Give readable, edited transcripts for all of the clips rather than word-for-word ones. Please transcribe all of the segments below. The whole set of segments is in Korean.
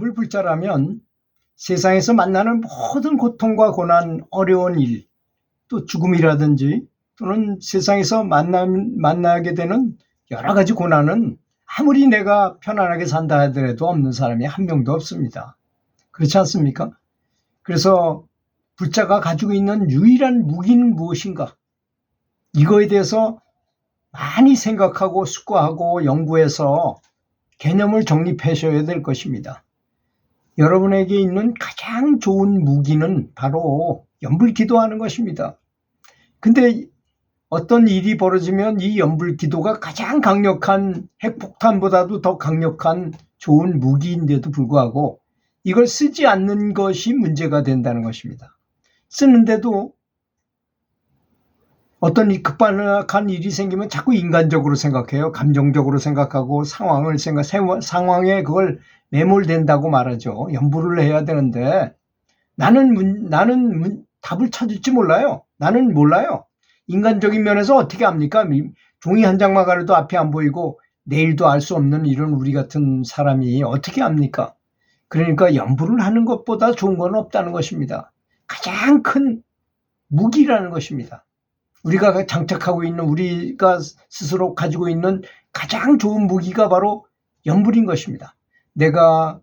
연불불자라면 세상에서 만나는 모든 고통과 고난, 어려운 일, 또 죽음이라든지 또는 세상에서 만나게 되는 여러 가지 고난은 아무리 내가 편안하게 산다 하더라도 없는 사람이 한 명도 없습니다. 그렇지 않습니까? 그래서 불자가 가지고 있는 유일한 무기는 무엇인가? 이거에 대해서 많이 생각하고 숙고하고 연구해서 개념을 정립하셔야 될 것입니다. 여러분에게 있는 가장 좋은 무기는 바로 연불기도하는 것입니다. 근데 어떤 일이 벌어지면 이 연불기도가 가장 강력한 핵폭탄보다도 더 강력한 좋은 무기인데도 불구하고 이걸 쓰지 않는 것이 문제가 된다는 것입니다. 쓰는데도 어떤 급박한 일이 생기면 자꾸 인간적으로 생각해요. 감정적으로 생각하고 상황에 그걸 매몰된다고 말하죠. 연불을 해야 되는데 나는 답을 찾을지 몰라요. 나는 몰라요. 인간적인 면에서 어떻게 합니까? 종이 한 장만 가려도 앞이 안 보이고 내일도 알 수 없는 이런 우리 같은 사람이 어떻게 합니까? 그러니까 연불을 하는 것보다 좋은 건 없다는 것입니다. 가장 큰 무기라는 것입니다. 우리가 장착하고 있는, 우리가 스스로 가지고 있는 가장 좋은 무기가 바로 연불인 것입니다. 내가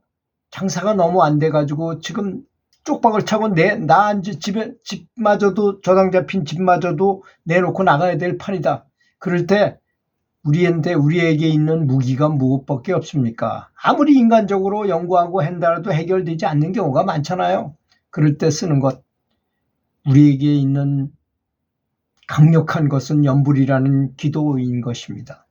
장사가 너무 안 돼가지고 지금 쪽박을 차고 나 집마저도, 저당 잡힌 집마저도 내놓고 나가야 될 판이다. 그럴 때 우리에게 있는 무기가 무엇밖에 없습니까? 아무리 인간적으로 연구하고 한다라도 해결되지 않는 경우가 많잖아요. 그럴 때 쓰는 것, 우리에게 있는 강력한 것은 연불이라는 기도인 것입니다.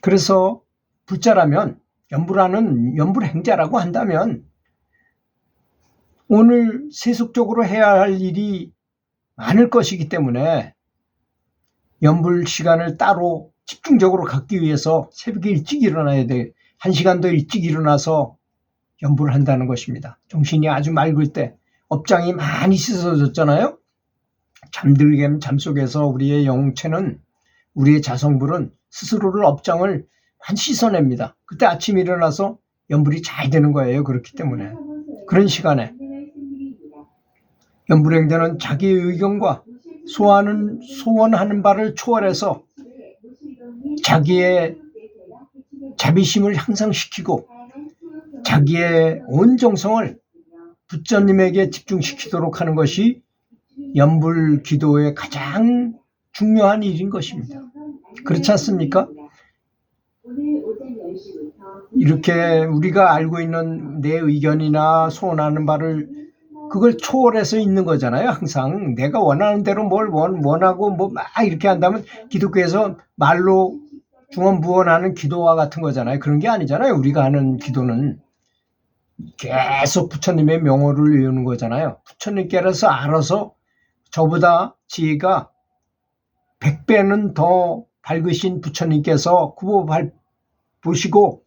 그래서 불자라면, 연불행자라고 한다면 오늘 세속적으로 해야 할 일이 많을 것이기 때문에 연불 시간을 따로 집중적으로 갖기 위해서 새벽에 일찍 일어나야 돼. 1시간 더 일찍 일어나서 연불을 한다는 것입니다. 정신이 아주 맑을 때, 업장이 많이 씻어졌잖아요. 잠들게 잠속에서 우리의 영체는, 우리의 자성불은 스스로를, 업장을 많이 씻어냅니다. 그때 아침에 일어나서 연불이 잘 되는 거예요. 그렇기 때문에 그런 시간에 연불행자는 자기의 의견과 소원하는 바를 초월해서 자기의 자비심을 향상시키고 자기의 온 정성을 부처님에게 집중시키도록 하는 것이 연불 기도의 가장 중요한 일인 것입니다. 그렇지 않습니까? 이렇게 우리가 알고 있는 내 의견이나 소원하는 바를 그걸 초월해서 있는 거잖아요. 항상 내가 원하는 대로 뭘 원하고 막 이렇게 한다면 기독교에서 말로 중언부언하는 기도와 같은 거잖아요. 그런 게 아니잖아요. 우리가 하는 기도는 계속 부처님의 명호를 외우는 거잖아요. 부처님께서 알아서 저보다 지혜가 100배는 더 밝으신 부처님께서 보시고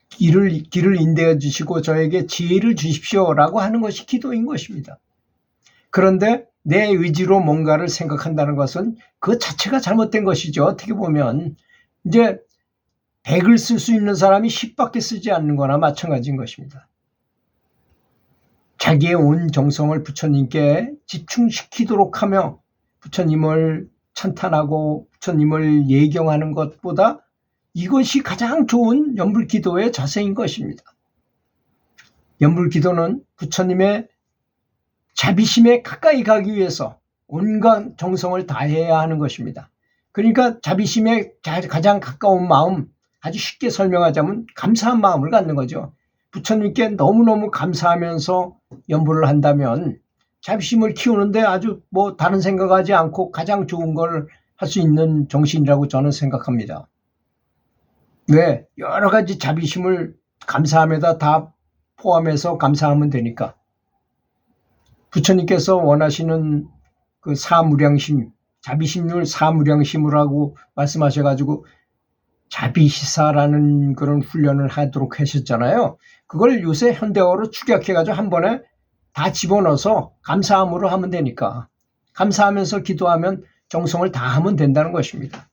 길을 인도해 주시고 저에게 지혜를 주십시오라고 하는 것이 기도인 것입니다. 그런데 내 의지로 뭔가를 생각한다는 것은 그 자체가 잘못된 것이죠. 어떻게 보면 이제 100을 쓸 수 있는 사람이 10밖에 쓰지 않는 거나 마찬가지인 것입니다. 자기의 온 정성을 부처님께 집중시키도록 하며 부처님을 찬탄하고 부처님을 예경하는 것보다 이것이 가장 좋은 연불기도의 자세인 것입니다. 연불기도는 부처님의 자비심에 가까이 가기 위해서 온갖 정성을 다해야 하는 것입니다. 그러니까 자비심에 가장 가까운 마음, 아주 쉽게 설명하자면 감사한 마음을 갖는 거죠. 부처님께 너무너무 감사하면서 연불을 한다면 자비심을 키우는데 아주 다른 생각하지 않고 가장 좋은 걸 할 수 있는 정신이라고 저는 생각합니다. 왜? 여러 가지 자비심을 감사함에다 다 포함해서 감사하면 되니까. 부처님께서 원하시는 그 사무량심, 자비심을 사무량심이라고 말씀하셔가지고 자비시사라는 그런 훈련을 하도록 하셨잖아요. 그걸 요새 현대어로 축약해가지고 한 번에 다 집어넣어서 감사함으로 하면 되니까. 감사하면서 기도하면 정성을 다하면 된다는 것입니다.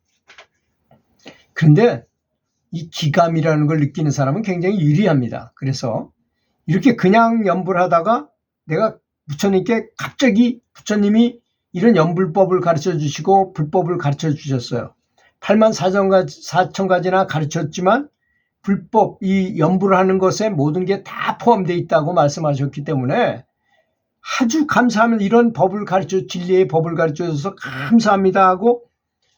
그런데 이 기감이라는 걸 느끼는 사람은 굉장히 유리합니다. 그래서 이렇게 그냥 연불 하다가 내가 부처님께 갑자기 부처님이 이런 연불법을 가르쳐 주시고 불법을 가르쳐 주셨어요. 8만 4천 가지나 가르쳤지만 불법, 이 연불하는 것에 모든 게 다 포함되어 있다고 말씀하셨기 때문에 아주 감사하면 이런 법을 진리의 법을 가르쳐 줘서 감사합니다 하고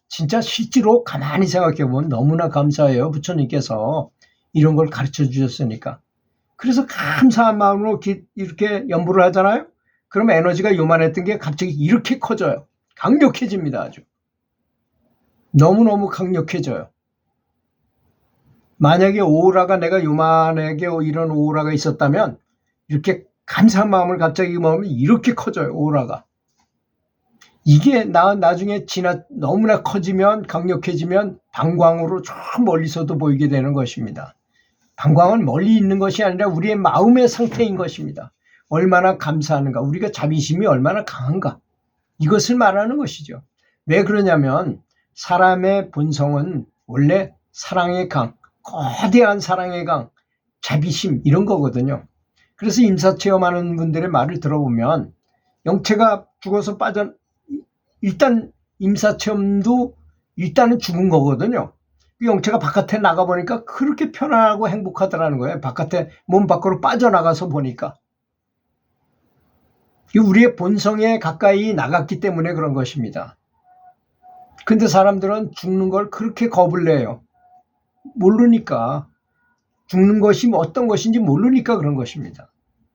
진짜 실제로 가만히 생각해 보면 너무나 감사해요. 부처님께서 이런 걸 가르쳐 주셨으니까. 그래서 감사한 마음으로 이렇게 연불을 하잖아요. 그럼 에너지가 요만했던 게 갑자기 이렇게 커져요. 강력해집니다. 아주. 너무너무 강력해져요. 만약에 오라가 내가 요만하게 이런 오라가 있었다면 이렇게 감사한 마음을 갑자기 먹으면 이렇게 커져요. 오라가. 이게 나중에 너무나 커지면 강력해지면 방광으로 저 멀리서도 보이게 되는 것입니다. 방광은 멀리 있는 것이 아니라 우리의 마음의 상태인 것입니다. 얼마나 감사하는가, 우리가 자비심이 얼마나 강한가, 이것을 말하는 것이죠. 왜 그러냐면 사람의 본성은 원래 사랑의 강, 거대한 사랑의 강, 자비심 이런 거거든요. 그래서 임사체험하는 분들의 말을 들어보면 영체가 죽어서 일단 임사체험도 일단은 죽은 거거든요. 영체가 바깥에 나가보니까 그렇게 편안하고 행복하더라는 거예요. 몸 밖으로 빠져나가서 보니까. 우리의 본성에 가까이 나갔기 때문에 그런 것입니다. 근데 사람들은 죽는 걸 그렇게 겁을 내요. 모르니까. 죽는 것이 어떤 것인지 모르니까 그런 것입니다.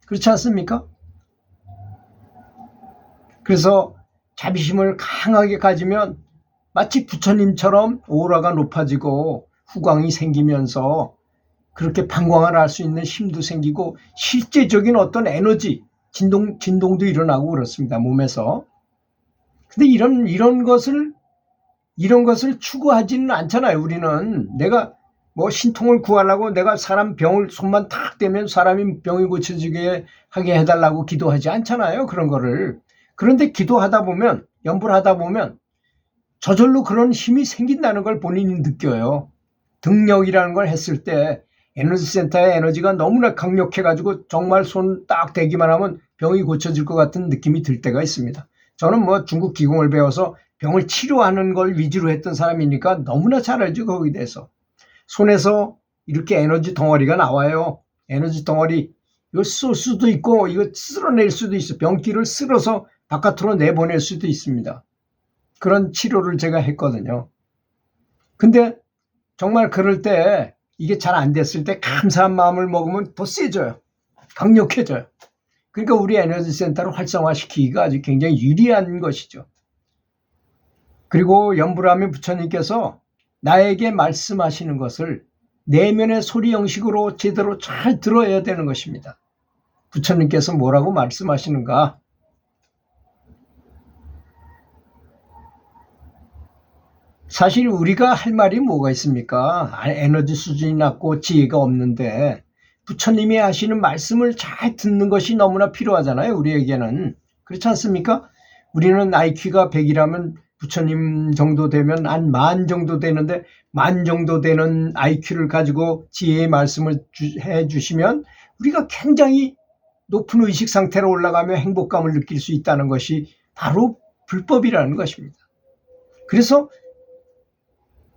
그렇지 않습니까? 그래서 자비심을 강하게 가지면 마치 부처님처럼 오라가 높아지고 후광이 생기면서 그렇게 방광을 할 수 있는 힘도 생기고 실제적인 어떤 에너지, 진동도 일어나고 그렇습니다. 몸에서. 근데 이런 것을 추구하지는 않잖아요. 우리는 내가 신통을 구하려고 내가 사람 병을 손만 탁 대면 사람이 병이 고쳐지게 하게 해달라고 기도하지 않잖아요. 그런 거를. 그런데 기도하다 보면, 연불하다 보면 저절로 그런 힘이 생긴다는 걸 본인이 느껴요. 등력이라는 걸 했을 때 에너지 센터의 에너지가 너무나 강력해가지고 정말 손 딱 대기만 하면 병이 고쳐질 것 같은 느낌이 들 때가 있습니다. 저는 중국 기공을 배워서 병을 치료하는 걸 위주로 했던 사람이니까 너무나 잘 알죠. 거기에 대해서. 손에서 이렇게 에너지 덩어리가 나와요. 에너지 덩어리. 이거 쏠 수도 있고 이거 쓸어낼 수도 있어. 병기를 쓸어서 바깥으로 내보낼 수도 있습니다. 그런 치료를 제가 했거든요. 근데 정말 그럴 때 이게 잘 안 됐을 때 감사한 마음을 먹으면 더 세져요. 강력해져요. 그러니까 우리 에너지 센터를 활성화시키기가 아주 굉장히 유리한 것이죠. 그리고 연불하면 부처님께서 나에게 말씀하시는 것을 내면의 소리 형식으로 제대로 잘 들어야 되는 것입니다. 부처님께서 뭐라고 말씀하시는가? 사실 우리가 할 말이 뭐가 있습니까? 에너지 수준이 낮고 지혜가 없는데 부처님이 하시는 말씀을 잘 듣는 것이 너무나 필요하잖아요. 우리에게는. 그렇지 않습니까? 우리는 IQ가 100이라면 부처님 정도 되면 한 10,000 정도 되는데 10,000 정도 되는 IQ를 가지고 지혜의 말씀을 해주시면 우리가 굉장히 높은 의식 상태로 올라가며 행복감을 느낄 수 있다는 것이 바로 불법이라는 것입니다. 그래서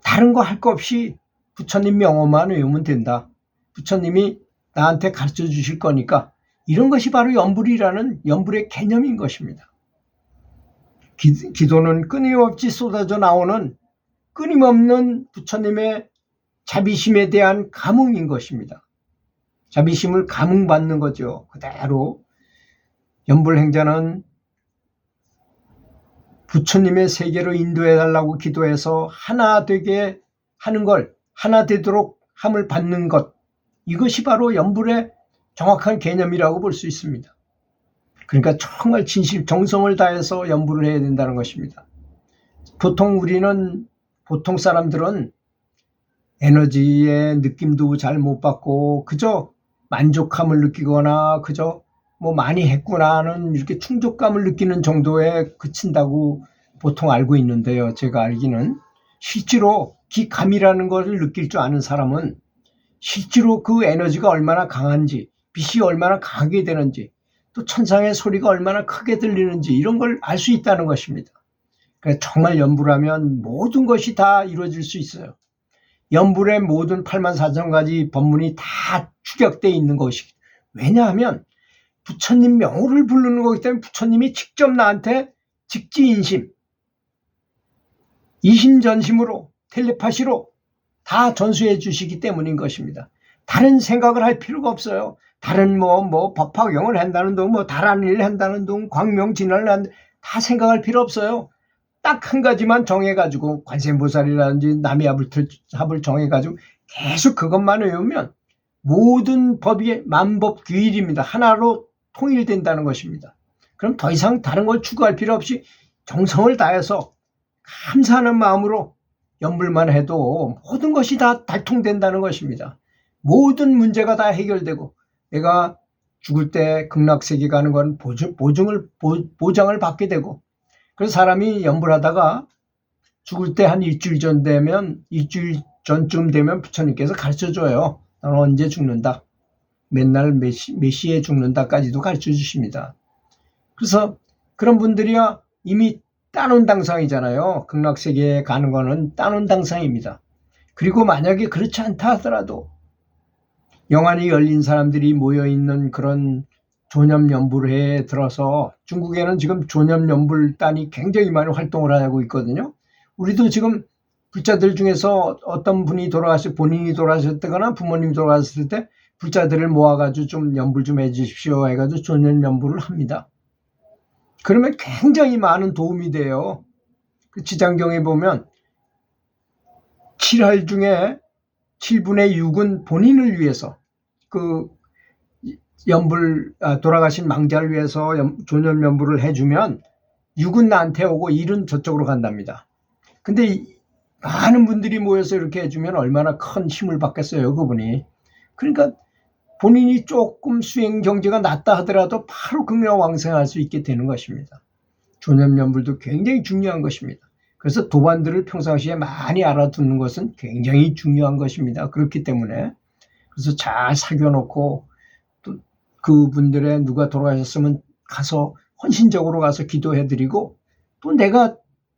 다른 거 할 거 없이 부처님 명호만 외우면 된다. 부처님이 나한테 가르쳐 주실 거니까 이런 것이 바로 연불의 개념인 것입니다. 기도는 끊임없이 쏟아져 나오는 끊임없는 부처님의 자비심에 대한 감흥인 것입니다. 자비심을 감흥받는 거죠. 그대로 연불행자는 부처님의 세계로 인도해달라고 기도해서 하나 되게 하는 걸, 하나 되도록 함을 받는 것, 이것이 바로 연불의 정확한 개념이라고 볼 수 있습니다. 그러니까 정말 진실, 정성을 다해서 연불을 해야 된다는 것입니다. 보통 사람들은 에너지의 느낌도 잘 못 받고 그저 만족감을 느끼거나 그저 많이 했구나 하는 이렇게 충족감을 느끼는 정도에 그친다고 보통 알고 있는데요. 제가 알기는 실제로 감이라는 것을 느낄 줄 아는 사람은 실제로 그 에너지가 얼마나 강한지, 빛이 얼마나 강하게 되는지, 또 천상의 소리가 얼마나 크게 들리는지 이런 걸 알 수 있다는 것입니다. 그러니까 정말 연불하면 모든 것이 다 이루어질 수 있어요. 연불의 모든 84,000가지 법문이 다 축약되어 있는 것이. 왜냐하면 부처님 명호를 부르는 거기 때문에 부처님이 직접 나한테 직지인심, 이심전심으로 텔레파시로 다 전수해 주시기 때문인 것입니다. 다른 생각을 할 필요가 없어요. 다른 법화경을 한다는 둥, 다란일을 한다는 둥, 광명진화를 한다는 다 생각할 필요 없어요. 딱 한 가지만 정해가지고 관세음보살이라든지 남이합을 정해가지고 계속 그것만 외우면 모든 법이 만법규일입니다. 하나로 통일된다는 것입니다. 그럼 더 이상 다른 걸 추구할 필요 없이 정성을 다해서 감사하는 마음으로 연불만 해도 모든 것이 다 달통된다는 것입니다. 모든 문제가 다 해결되고 내가 죽을 때 극락세계 가는 건 보장을 받게 되고, 그래서 사람이 연불하다가 죽을 때 한 일주일 전쯤 되면 부처님께서 가르쳐줘요. 너는 언제 죽는다, 맨날 몇 시에 죽는다까지도 가르쳐 주십니다. 그래서 그런 분들이야 이미 따놓은 당상이잖아요. 극락세계에 가는 거는 따놓은 당상입니다. 그리고 만약에 그렇지 않다 하더라도 영안이 열린 사람들이 모여있는 그런 조념연불회에 들어서, 중국에는 지금 조념연불단이 굉장히 많이 활동을 하고 있거든요. 우리도 지금 불자들 중에서 어떤 분이 본인이 돌아가셨다거나 부모님이 돌아가셨을 때 불자들을 모아가지고 좀 연불 좀 해주십시오 해가지고 조념연불을 합니다. 그러면 굉장히 많은 도움이 돼요. 그 지장경에 보면 7할 중에 7분의 6은 본인을 위해서, 그 돌아가신 망자를 위해서 조념연불을 해주면 6은 나한테 오고 1은 저쪽으로 간답니다. 근데 많은 분들이 모여서 이렇게 해주면 얼마나 큰 힘을 받겠어요, 그분이. 그러니까 본인이 조금 수행 경제가 낮다 하더라도 바로 극명왕생할 수 있게 되는 것입니다. 조념연불도 굉장히 중요한 것입니다. 그래서 도반들을 평상시에 많이 알아두는 것은 굉장히 중요한 것입니다. 그렇기 때문에 그래서 잘 사귀어놓고, 또 그분들의 누가 돌아가셨으면 가서 헌신적으로 가서 기도해드리고, 또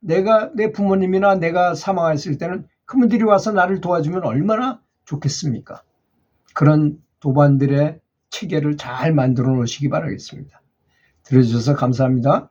내 부모님이나 내가 사망했을 때는 그분들이 와서 나를 도와주면 얼마나 좋겠습니까? 그런 도반들의 체계를 잘 만들어 놓으시기 바라겠습니다. 들어주셔서 감사합니다.